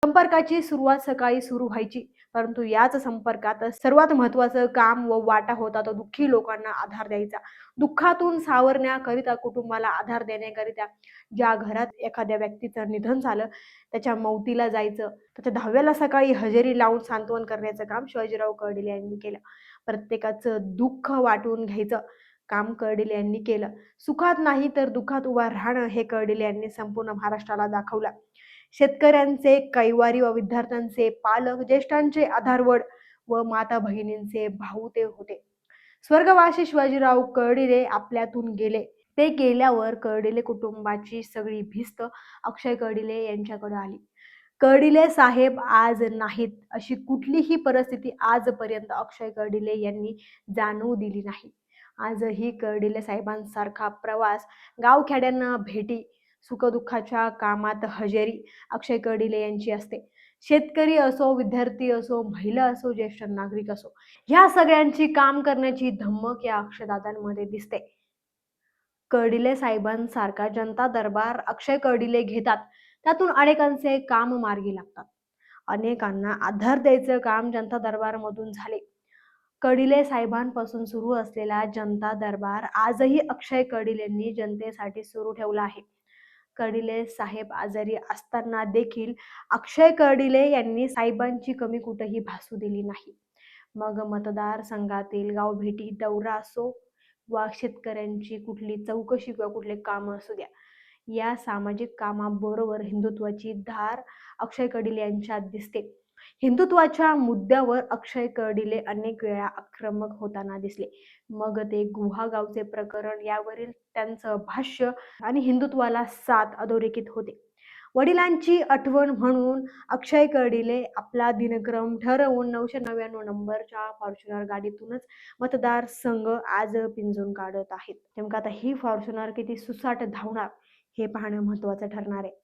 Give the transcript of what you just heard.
संपर्काची सुरुवात सकाळी सुरू व्हायची, परंतु याच संपर्कात सर्वात महत्त्वाचं काम व वाटा होता तो दुःखी लोकांना आधार द्यायचा. दुःखातून सावरण्याकरिता, कुटुंबाला आधार देण्याकरिता ज्या घरात एखाद्या व्यक्तीचं निधन झालं, त्याच्या मौतीला जायचं, त्याच्या 10व्याला सकाळी हजेरी लावून सांत्वन करण्याचं काम शिवाजीराव कर्डिले यांनी केलं. प्रत्येकाचं दुःख वाटून घ्यायचं काम कर्डिले यांनी केलं. सुखात नाही तर दुःखात उभा राहणं हे कर्डिले यांनी संपूर्ण महाराष्ट्राला दाखवलं. शेतकऱ्यांचे कैवारी व विद्यार्थ्यांचे पालक, ज्येष्ठांचे आधारवड व माता भगिनींचे भाऊ ते होते. स्वर्गवासी शिवाजीराव कर्डिले आपल्यातून गेले. ते गेल्यावर कर्डिले कुटुंबाची सगळी भिस्त अक्षय कर्डिले यांच्याकडे आली. कर्डिले साहेब आज नाहीत अशी कुठलीही परिस्थिती आजपर्यंत अक्षय कर्डिले यांनी जाणवू दिली नाही. आजही कर्डिले साहेबांसारखा प्रवास, गावखेड्यांना भेटी, सुखदुःखाच्या कामात हजेरी अक्षय कर्डिले यांची असते. शेतकरी असो, विद्यार्थी असो, महिला असो, ज्येष्ठ नागरिक असो, ह्या सगळ्यांची काम करण्याची धमक या अक्षयदादांमध्ये दिसते. कर्डिले साहेबांसारखा जनता दरबार अक्षय कर्डिले घेतात, त्यातून अनेकांचे काम मार्गी लागतात. अनेकांना आधार द्यायचं काम जनता दरबारमधून झाले. कर्डिले साहेबांपासून सुरू असलेला जनता दरबार आजही अक्षय कर्डिलेंनी जनतेसाठी सुरू ठेवला आहे. कर्डिले साहेब आजारी असताना देखील अक्षय कर्डिले यांनी साहेबांची कमी कुठेही भासू दिली नाही. मग मतदारसंघातील गावभेटी, दौरा असो वा शेतकऱ्यांची कुठली चौकशी किंवा कुठले काम असू द्या, या सामाजिक कामाबरोबर हिंदुत्वाची धार अक्षय कर्डिले यांच्यात दिसते. हिंदुत्वाच्या मुद्द्यावर अक्षय कर्डिले अनेक वेळा आक्रमक होताना दिसले. मग ते गुहागावचे प्रकरण, यावरील त्यांचं भाष्य आणि हिंदुत्वाला साथ अधोरेखित होते. वडिलांची आठवण म्हणून अक्षय कर्डिले आपला दिनक्रम ठरवून 999 नंबरच्या फॉर्च्युनर गाडीतूनच मतदारसंघ आज पिंजून काढत आहेत. नेमकं आता ही फॉर्च्युनर किती सुसाट धावणार हे पाहणं महत्त्वाचं ठरणार आहे.